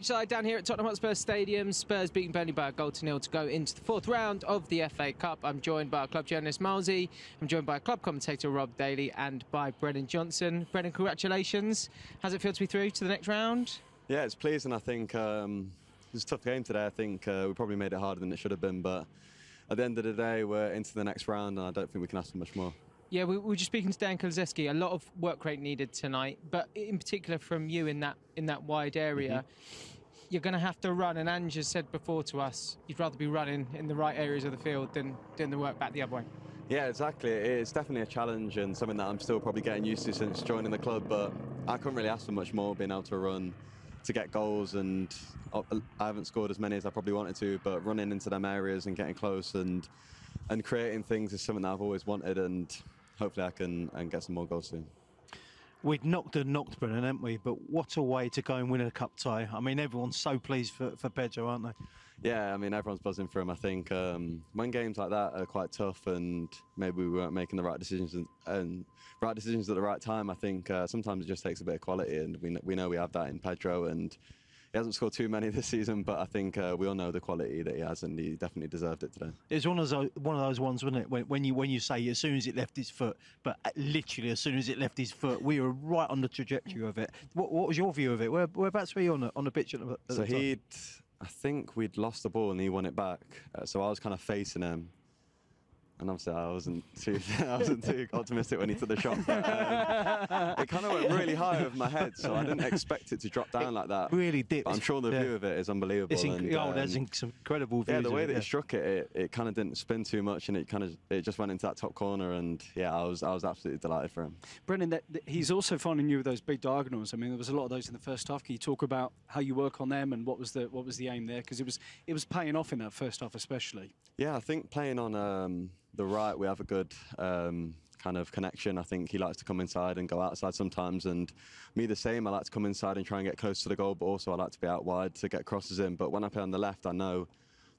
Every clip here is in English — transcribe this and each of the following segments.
Side down here at Tottenham Hotspur Stadium, Spurs beating Burnley by a 0-0 to go into the fourth round of the FA Cup. I'm joined by our club journalist Milesy, I'm joined by club commentator Rob Daly and by Brennan Johnson. Brennan, congratulations. How's it feel to be through to the next round? Yeah, it's pleasing. I think it was a tough game today. I think we probably made it harder than it should have been, but at the end of the day we're into the next round and I don't think we can ask for much more. Yeah, we were just speaking to Dan Kulusevski. A lot of work rate needed tonight, but in particular from you in that wide area. You're going to have to run, and Ange has said before to us, you'd rather be running in the right areas of the field than doing the work back the other way. Yeah, exactly. It's definitely a challenge and something that I'm still probably getting used to since joining the club, but I couldn't really ask for much more, being able to run, to get goals, and I haven't scored as many as I probably wanted to, but running into them areas and getting close and creating things is something that I've always wanted, and hopefully I can get some more goals soon. We'd knocked Brennan, haven't we? But what a way to go and win a cup tie. I mean, everyone's so pleased for Pedro, aren't they? Yeah, I mean, everyone's buzzing for him. I think when games like that are quite tough and maybe we weren't making the right decisions and right decisions at the right time, I think sometimes it just takes a bit of quality, and we know we have that in Pedro, and he hasn't scored too many this season, but I think we all know the quality that he has, and he definitely deserved it today. It's one of those ones, wasn't it? When you say as soon as it left his foot, but literally as soon as it left his foot, we were right on the trajectory of it. What was your view of it? Whereabouts were you on the pitch at the time? I think we'd lost the ball and he won it back, so I was kind of facing him. And obviously I wasn't too optimistic when he took the shot. But, it kind of went really high over my head, so I didn't expect it to drop down like that. Really did. But I'm sure the view of it is unbelievable. There's some incredible views. Yeah, the way that he struck it, it kind of didn't spin too much, and it just went into that top corner. And yeah, I was absolutely delighted for him. Brennan, he's also finding you with those big diagonals. I mean, there was a lot of those in the first half. Can you talk about how you work on them and what was the aim there? Because it was paying off in that first half, especially. Yeah, I think playing on the right, we have a good kind of connection. I think he likes to come inside and go outside sometimes, and me the same. I like to come inside and try and get close to the goal, but also I like to be out wide to get crosses in. But when I play on the left, I know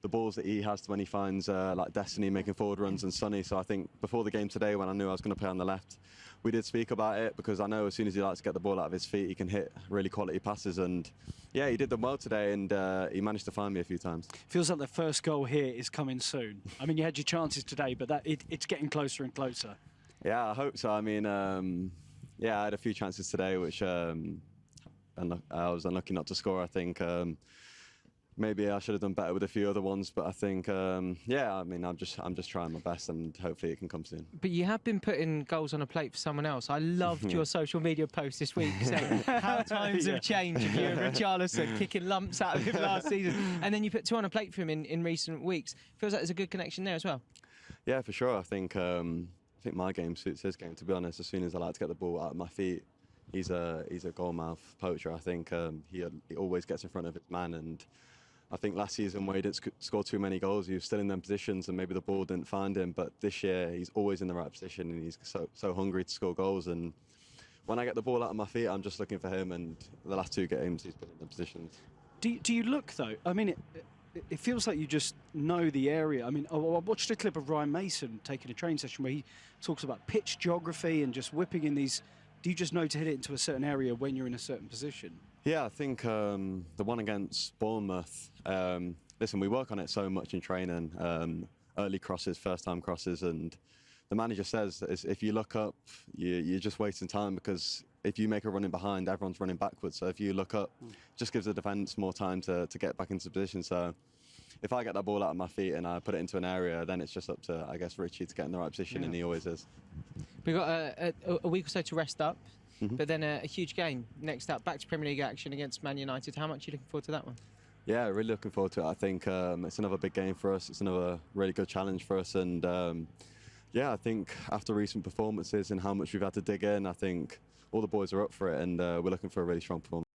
the balls that he has when he finds like Destiny making forward runs and Sonny. So I think before the game today, when I knew I was going to play on the left, we did speak about it, because I know as soon as he likes to get the ball out of his feet, he can hit really quality passes. And yeah, he did them well today, and he managed to find me a few times. Feels like the first goal here is coming soon. I mean, you had your chances today, but it's getting closer and closer. Yeah, I hope so. I mean, yeah, I had a few chances today, which I was unlucky not to score. I think maybe I should have done better with a few other ones, but I think, yeah, I mean, I'm just trying my best, and hopefully it can come soon. But you have been putting goals on a plate for someone else. I loved your social media post this week saying how times have changed. You and Richarlison kicking lumps out of him last season, and then you put two on a plate for him in recent weeks. Feels like there's a good connection there as well. Yeah, for sure. I think my game suits his game, to be honest. As soon as I like to get the ball out of my feet, he's a goalmouth poacher. I think he always gets in front of his man, and I think last season where he didn't score too many goals, he was still in them positions and maybe the ball didn't find him. But this year, he's always in the right position, and he's so hungry to score goals. And when I get the ball out of my feet, I'm just looking for him. And the last two games, he's been in the positions. Do you look, though? I mean, it feels like you just know the area. I mean, I watched a clip of Ryan Mason taking a training session where he talks about pitch geography and just whipping in these. Do you just know to hit it into a certain area when you're in a certain position? Yeah, I think the one against Bournemouth, listen, we work on it so much in training, early crosses, first-time crosses, and the manager says that if you look up, you're just wasting time, because if you make a running behind, everyone's running backwards. So if you look up, it just gives the defence more time to get back into position. So if I get that ball out of my feet and I put it into an area, then it's just up to, I guess, Richie to get in the right position, and he always is. We've got a week or so to rest up, but then a huge game next up, back to Premier League action against Man United. How much are you looking forward to that one? Yeah, really looking forward to it. I think it's another big game for us. It's another really good challenge for us. And yeah, I think after recent performances and how much we've had to dig in, I think all the boys are up for it, and we're looking for a really strong performance.